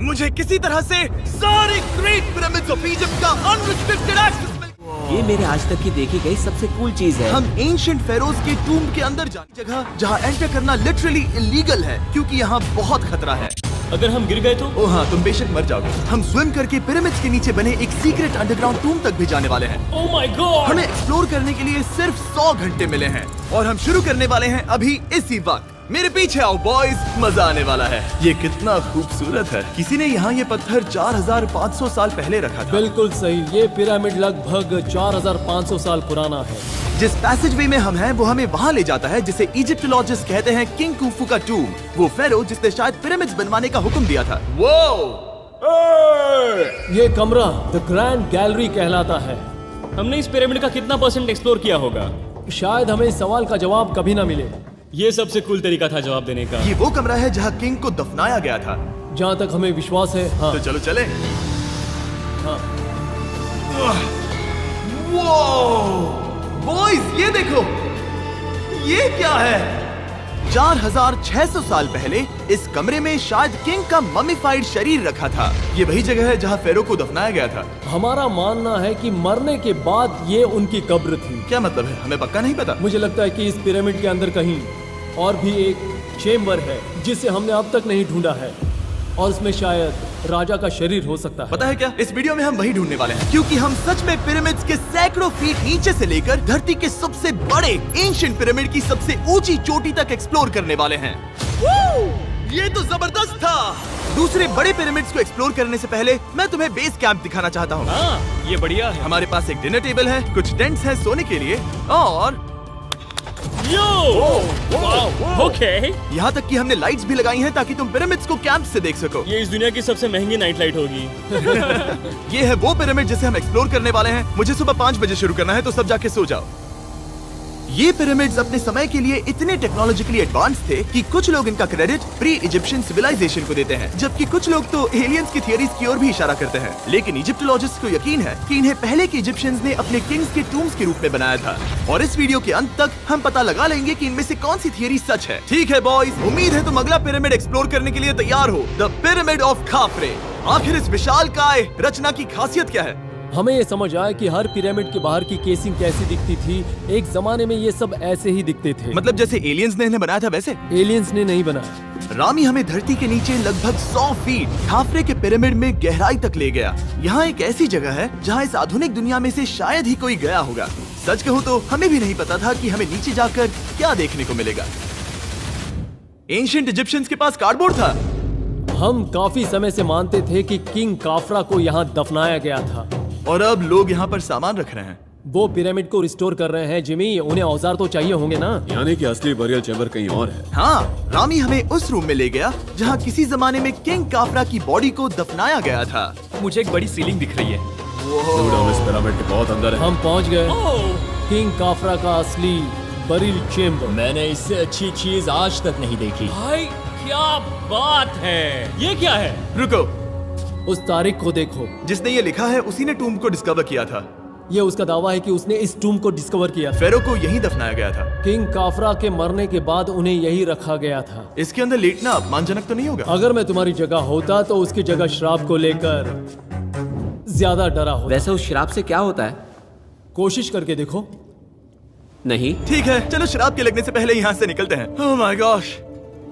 मुझे किसी तरह से सारे ग्रेट पिरामिड्स ऑफ इजिप्ट का अनरिस्ट्रिक्टेड एक्सेस मिल। ये मेरे आज तक की देखी गई सबसे कूल चीज है। हम एंशिएंट फेरोज के टूम्ब के अंदर जाने जगह जहाँ एंटर करना लिटरली इलीगल है क्योंकि यहाँ बहुत खतरा है। अगर हम गिर गए तो? ओ हाँ, तुम बेशक मर जाओगे। हम स्विम करके पिरामिड्स के नीचे बने एक सीक्रेट अंडरग्राउंड टूम्ब तक भी जाने वाले हैं। Oh my God! हमें एक्सप्लोर करने के लिए सिर्फ 100 घंटे मिले हैं और हम शुरू करने वाले हैं अभी इसी वक्त। मेरे पीछे आओ बॉयज, मजा आने वाला है। ये कितना खूबसूरत है। किसी ने यहाँ ये पत्थर 4500 साल पहले रखा था। बिल्कुल सही। ये पिरामिड लगभग 4500 साल पुराना है। जिस पैसेजवे में हम हैं वो हमें वहाँ ले जाता है जिसे इजिप्टोलॉजिस्ट कहते हैं किंग कुफू का टूम। वो फेरो जिसने शायद पिरामिड्स बनवाने का हुक्म दिया था। वो ये कमरा द ग्रैंड गैलरी कहलाता है। हमने इस पिरामिड का कितना % एक्सप्लोर किया होगा? शायद हमें इस सवाल का जवाब कभी ना मिले। ये सबसे कूल तरीका था जवाब देने का। ये वो कमरा है जहाँ किंग को दफनाया गया था। जहाँ तक हमें विश्वास है। हाँ। तो चलो चले। हाँ। बॉयज ये देखो, ये क्या है? 4600 साल पहले इस कमरे में शायद किंग का मम्मीफाइड शरीर रखा था। ये वही जगह है जहाँ फेरो को दफनाया गया था। हमारा मानना है कि मरने के बाद ये उनकी कब्र थी। क्या मतलब है? हमें पक्का नहीं पता। मुझे लगता है कि इस पिरामिड के अंदर कहीं और भी एक चेम्बर है जिसे हमने अब तक नहीं ढूंढा है और इसमें शायद राजा का शरीर हो सकता है। पता है क्या, इस वीडियो में हम वही ढूंढने वाले हैं क्योंकि हम सच में पिरामिड्स के सैकड़ों फीट नीचे से लेकर धरती के सबसे बड़े एंशिएंट पिरामिड की सबसे ऊंची चोटी तक एक्सप्लोर करने वाले हैं। ये तो जबरदस्त था। दूसरे बड़े पिरामिड्स को एक्सप्लोर करने से पहले मैं तुम्हें बेस कैंप दिखाना चाहता हूँ। हाँ, ये बढ़िया है। हमारे पास एक डिनर टेबल है, कुछ टेंट्स हैं सोने के लिए और ओके। यहाँ तक कि हमने लाइट्स भी लगाई हैं ताकि तुम पिरामिड्स को कैंप से देख सको। ये इस दुनिया की सबसे महंगी नाइट लाइट होगी। ये है वो पिरामिड जिसे हम एक्सप्लोर करने वाले हैं। मुझे सुबह 5 बजे शुरू करना है तो सब जाके सो जाओ। ये पिरामिड्स अपने समय के लिए इतने टेक्नोलॉजिकली एडवांस थे कि कुछ लोग इनका क्रेडिट प्री इजिप्शियन सिविलाइजेशन को देते हैं, जबकि कुछ लोग तो एलियंस की थियरीज की ओर भी इशारा करते हैं। लेकिन इजिप्टोलॉजिस्ट को यकीन है कि इन्हें पहले के इजिप्शियंस ने अपने किंग्स के टूम्स के रूप में बनाया था। और इस वीडियो के अंत तक हम पता लगा लेंगे कि इनमें से कौन सी थियरी सच है। ठीक है बॉयज, उम्मीद है तुम अगला पिरामिड एक्सप्लोर करने के लिए तैयार हो। The pyramid of खाफरे। आखिर इस विशालकाय रचना की खासियत क्या है? हमें ये समझ आया कि हर पिरामिड के बाहर की केसिंग कैसी दिखती थी। एक जमाने में ये सब ऐसे ही दिखते थे। मतलब जैसे एलियंस ने इन्हें बनाया था वैसे? एलियंस ने नहीं बनाया। रामी हमें धरती के नीचे लगभग 100 फीट खाफरे के पिरामिड में गहराई तक ले गया। यहाँ एक ऐसी जगह है जहाँ इस आधुनिक दुनिया में से शायद ही कोई गया होगा। सच कहूँ तो हमें भी नहीं पता था कि हमें नीचे जाकर क्या देखने को मिलेगा। एंशिएंट इजिप्शियंस के पास कार्डबोर्ड था। हम काफी समय से मानते थे कि किंग काफरा को यहाँ दफनाया गया था और अब लोग यहाँ पर सामान रख रहे हैं। वो पिरामिड को रिस्टोर कर रहे हैं। जिमी, उन्हें औजार तो चाहिए होंगे ना? यानी कि असली बरियल चैम्बर कहीं और है। हाँ, रामी हमें उस रूम में ले गया जहाँ किसी जमाने में किंग काफरा की बॉडी को दफनाया गया था। मुझे एक बड़ी सीलिंग दिख रही है। दुड, हम इस पिरामिड के बहुत अंदर है। हम पहुँच गए किंग काफरा का असली बरियल चेम्बर। मैंने इससे अच्छी चीज आज तक नहीं देखी। भाई क्या बात है! ये क्या है? रुको, उस तारीख को देखो। जिसने ये लिखा है उसी ने टूम्ब को डिस्कवर किया था। ये उसका दावा है कि उसने इस टूम को डिस्कवर किया था। फेरो को यहीं दफनाया गया था। किंग काफरा के मरने के बाद उन्हें यही रखा गया था। इसके अंदर लेटना अपमानजनक तो नहीं होगा? अगर मैं तुम्हारी जगह होता तो उसकी जगह श्राप को लेकर ज्यादा डरा होता। वैसे उस शराब से क्या होता है? कोशिश करके देखो। नहीं। ठीक है, चलो शराब के लगने से पहले यहाँ से निकलते हैं। ओह माय गॉश,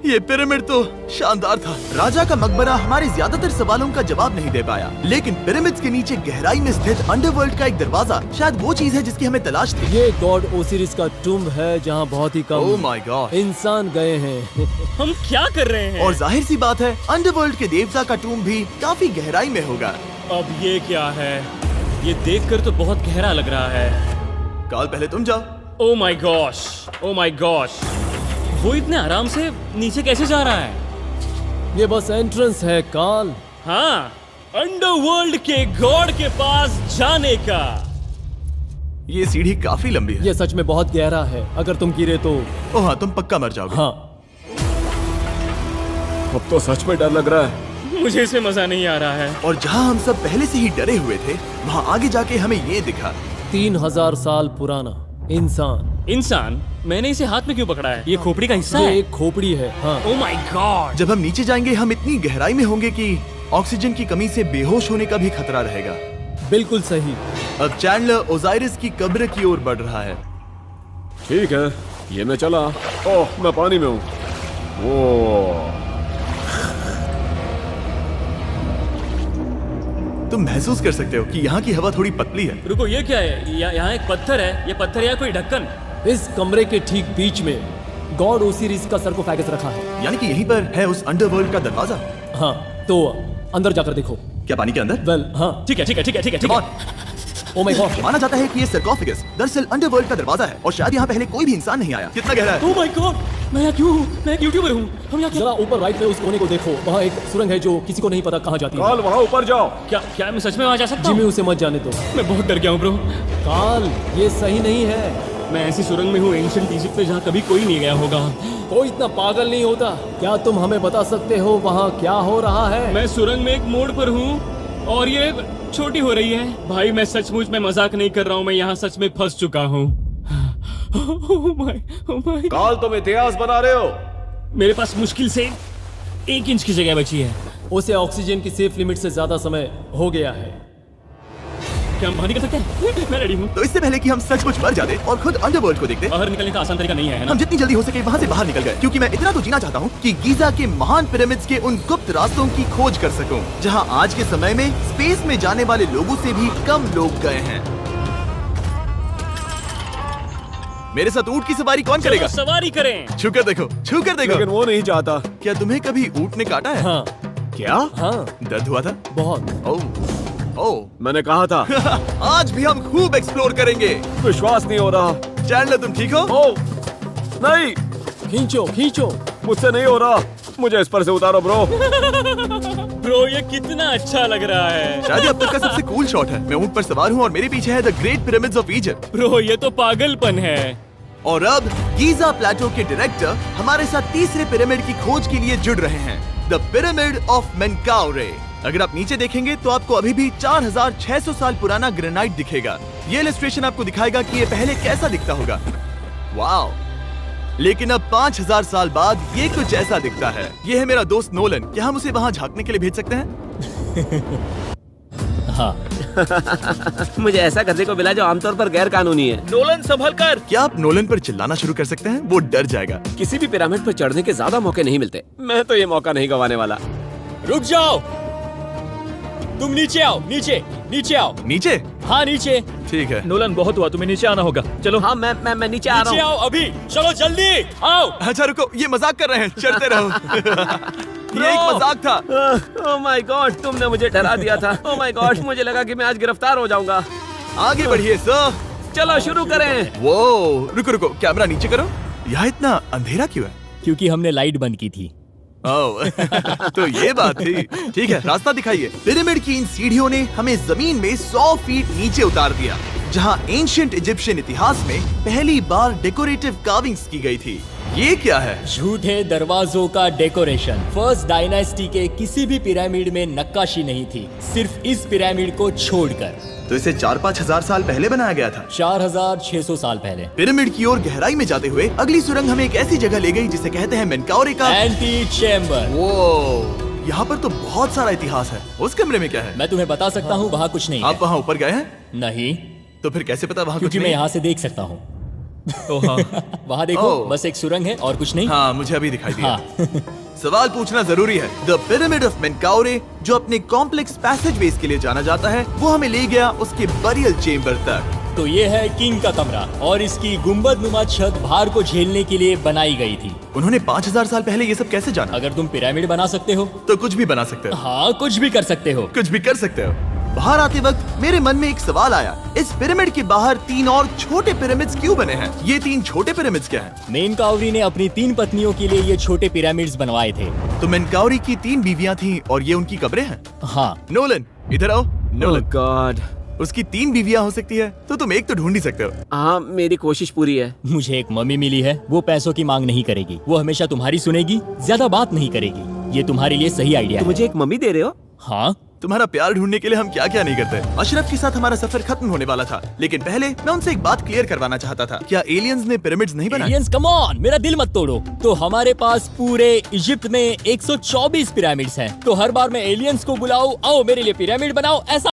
ये पिरामिड तो शानदार था। राजा का मकबरा हमारे ज्यादातर सवालों का जवाब नहीं दे पाया, लेकिन पिरामिड्स के नीचे गहराई में स्थित अंडरवर्ल्ड का एक दरवाजा शायद वो चीज है जिसकी हमें तलाश थी। ये गॉड ओसिरिस का टूम्ब है जहाँ बहुत ही कम ओह माय गॉड इंसान गए हैं। हम क्या कर रहे हैं? और जाहिर सी बात है अंडरवर्ल्ड के देवता का टूम्ब भी काफी गहराई में होगा। अब ये क्या है? ये देखकर तो बहुत गहरा लग रहा है। काल, पहले तुम जाओ। Oh my gosh, oh my gosh! वो इतने आराम से नीचे कैसे जा रहा है? ये बस एंट्रेंस है काल। हाँ, अंडरवर्ल्ड के गॉड के पास जाने का। ये सीढ़ी काफी लंबी है। ये सच में बहुत गहरा है। अगर तुम गिरे तो ओह हाँ, तुम पक्का मर जाओगे। हाँ। अब तो सच में डर लग रहा है। मुझे इसमें मजा नहीं आ रहा है। और जहाँ हम सब पहले से ही डरे हुए थे, वहाँ आगे जाके हमें ये दिखा। 3000 साल पुराना इंसान। मैंने इसे हाथ में क्यों पकड़ा है? ये खोपड़ी का हिस्सा ये है? एक खोपड़ी है। हाँ। Oh my God! जब हम नीचे जाएंगे हम इतनी गहराई में होंगे कि ऑक्सीजन की कमी से बेहोश होने का भी खतरा रहेगा। बिल्कुल सही। अब चैंडलर ओजाइरिस की कब्र की ओर बढ़ रहा है। ठीक है, ये मैं चला। ओह, मैं पानी में हूँ। ओह, तुम महसूस कर सकते हो कि यहाँ की हवा थोड़ी पतली है। रुको, ये क्या है? यहाँ एक पत्थर है। ये पत्थर या कोई ढक्कन? इस कमरे के ठीक बीच में गॉड ओसिरिस का सर्कोफेगस रखा है। यानी कि यहीं पर है उस अंडरवर्ल्ड का दरवाजा। हाँ, तो अंदर जाकर देखो। क्या पानी के अंदर? वेल, हाँ। ठीक है, ठीक है, ठीक है, ठीक है, ठीक Come है। on। Oh my God. माना जाता है कि ये सर्कोफेगस दरअसल अंडरवर्ल्ड का दरवाजा है और शायद यहाँ पहले कोई भी इंसान नहीं आया। कितना गहरा है? ओह माय गॉड, मैं यहाँ क्यों हूँ? मैं एक यूट्यूबर हूँ। हम यहाँ जरा ऊपर राइट में उस कोने को देखो, वहाँ एक सुरंग है जो किसी को नहीं पता कहाँ जाती है। काल, वहाँ ऊपर जाओ। क्या मैं सच में वहाँ जा सकता जिमी हूँ? उसे मत जाने दो। मैं बहुत डर गया हूँ ब्रो। काल, ये सही नहीं है। मैं ऐसी सुरंग में हूँ एंशिएंट इजिप्ट में जहाँ कभी कोई नहीं गया होगा। कोई इतना पागल नहीं होता। क्या तुम हमें बता सकते हो वहाँ क्या हो रहा है? मैं सुरंग में एक मोड़ पर हूँ और ये छोटी हो रही है। भाई मैं सचमुच में मजाक नहीं कर रहा हूँ, मैं यहाँ सच में फंस चुका हूँ। Oh my. काल, तुम इतिहास बना रहे हो। मेरे पास मुश्किल से 1 इंच की जगह बची है। उसे ऑक्सीजन की सेफ लिमिट से ज्यादा समय हो गया है। क्या हम बाहर निकल सकते हैं? मैं रेडी हूँ। तो इससे पहले कि हम सचमुच मर जाते और खुद अंडरवर्ल्ड को देखते, बाहर निकलने का आसान तरीका नहीं है ना? हम जितनी जल्दी हो सके वहाँ से बाहर निकल गए, क्योंकि मैं इतना तो जीना चाहता हूँ कि गीजा के महान पिरामिड्स के उन गुप्त रास्तों की खोज कर सकूं, जहाँ आज के समय में स्पेस में जाने वाले लोगों से भी कम लोग गए हैं। मेरे साथ ऊंट की सवारी कौन करेगा? चलो सवारी करें। छूकर देखो, छूकर देखो। लेकिन वो नहीं चाहता। क्या तुम्हें कभी ऊंट ने काटा है? हाँ क्या? हाँ, दर्द हुआ था? बहुत। ओह, मैंने कहा था। आज भी हम खूब एक्सप्लोर करेंगे। विश्वास नहीं हो रहा। चैंडलर, तुम ठीक हो? ओह, नहीं, खींचो खींचो। मुझसे नहीं हो रहा। मुझे इस पर से उतारो ब्रो। ब्रो ये कितना अच्छा लग रहा है। शायद ये अब तक का सबसे कूल शॉट है। मैं ऊंट पर सवार हूँ और मेरे पीछे है the great pyramids of Egypt. Bro ये तो पागलपन है। और अब गीजा प्लेटो के डायरेक्टर हमारे साथ तीसरे पिरामिड की खोज के लिए जुड़ रहे हैं, द पिरामिड ऑफ मेनकाउरे। अगर आप नीचे देखेंगे तो आपको अभी भी 4600 साल पुराना ग्रेनाइट दिखेगा। ये इलस्ट्रेशन आपको दिखाएगा कि ये पहले कैसा दिखता होगा। वाओ! लेकिन अब 5000 साल बाद ये कुछ ऐसा दिखता है। ये है मेरा दोस्त नोलन। क्या हम उसे वहाँ झांकने के लिए भेज सकते हैं? हाँ, मुझे ऐसा करने को मिला जो आमतौर पर गैर कानूनी है। नोलन संभल कर। क्या आप नोलन पर चिल्लाना शुरू कर सकते हैं? वो डर जाएगा। किसी भी पिरामिड पर चढ़ने के ज्यादा मौके नहीं मिलते। मैं तो ये मौका नहीं गंवाने वाला। रुक जाओ। तुम नीचे आओ, नीचे नीचे आओ। नीचे? हाँ नीचे। ठीक है। नोलन बहुत हुआ, तुम्हें नीचे आना होगा। चलो। हाँ मैं नीचे आ नीचे रहा हूँ। आओ अभी। चलो जल्दी आओ। अच्छा रुको, ये मजाक कर रहे हैं। चढ़ते रहो। ये एक मजाक था। ओह माय गॉड, तुमने मुझे डरा दिया था। ओह माय गॉड, मुझे लगा कि मैं आज गिरफ्तार हो जाऊंगा। आगे बढ़िए सर। चलो शुरू करें। वो रुको रुको, कैमरा नीचे करो। यहाँ इतना अंधेरा क्यों है? क्योंकि हमने लाइट बंद की थी। ओह, तो ये बात थी। ठीक है, रास्ता दिखाइए। पिरामिड की इन सीढ़ियों ने हमें जमीन में 100 फीट नीचे उतार दिया, जहाँ एंशिएंट इजिप्शियन इतिहास में पहली बार डेकोरेटिव कार्विंग्स की गई थी। ये क्या है? झूठे दरवाजों का डेकोरेशन। फर्स्ट डायनेस्टी के किसी भी पिरामिड में नक्काशी नहीं थी, सिर्फ इस पिरामिड को छोड़कर। तो इसे 4-5 हजार साल पहले बनाया गया था। 4600 साल पहले। पिरामिड की ओर गहराई में जाते हुए अगली सुरंग हमें एक ऐसी जगह ले गई जिसे कहते हैं मेनकाउरे का एंटी चैम्बर। वो यहाँ पर तो बहुत सारा इतिहास है। उस कमरे में क्या है? मैं तुम्हें बता सकता हूँ, वहाँ कुछ नहीं आप है। वहाँ ऊपर गए हैं? नहीं, तो फिर कैसे पता वहाँ कुछ क्योंकि मैं नहीं? यहाँ से देख सकता हूँ। ओह हाँ। वहाँ देखो, ओह। बस एक सुरंग है और कुछ नहीं। हाँ, मुझे अभी दिखाई दिया। हाँ। सवाल पूछना जरूरी है। द पिरामिड ऑफ मेनकाउरे, जो अपने कॉम्प्लेक्स पैसेजवेज के लिए जाना जाता है, वो हमें ले गया उसके बरियल चेम्बर तक। तो ये है किंग का कमरा और इसकी गुंबद नुमा छत भार को झेलने के लिए बनाई गई थी। उन्होंने 5000 साल पहले ये सब कैसे जाना? अगर तुम पिरामिड बना सकते हो तो कुछ भी बना सकते हो। हाँ, कुछ भी कर सकते हो। कुछ भी कर सकते हो। बाहर आते वक्त मेरे मन में एक सवाल आया, इस पिरामिड के बाहर 3 और छोटे पिरामिड्स क्यों बने हैं? ये 3 छोटे पिरामिड्स क्या हैं? मेनकाउरी ने अपनी 3 पत्नियों के लिए ये छोटे पिरामिड्स बनवाए थे। तो मेनकाउरी की 3 बीवियां थीं और ये उनकी कब्रें हैं। हाँ, नोलन, इधर आओ। Nolan, God. उसकी 3 बीवियां हो सकती है, तो तुम एक तो ढूंढ ही सकते हो। हाँ, मेरी कोशिश पूरी है। मुझे एक मम्मी मिली है, वो पैसों की मांग नहीं करेगी, वो हमेशा तुम्हारी सुनेगी, ज्यादा बात नहीं करेगी। ये तुम्हारे लिए सही आइडिया तो है। मुझे एक मम्मी दे रहे हो? हाँ, तुम्हारा प्यार ढूंढने के लिए हम क्या क्या नहीं करते। अशरफ के साथ हमारा सफर खत्म होने वाला था, लेकिन पहले मैं उनसे एक बात क्लियर करवाना चाहता था। क्या एलियंस ने पिरामिड्स नहीं बनाए? एलियंस कम ऑन, मेरा दिल मत तोड़ो। तो हमारे पास पूरे इजिप्ट में 124 पिरामिड्स हैं। तो हर बार मैं एलियंस को बुलाऊं, आओ मेरे लिए पिरामिड बनाओ, ऐसा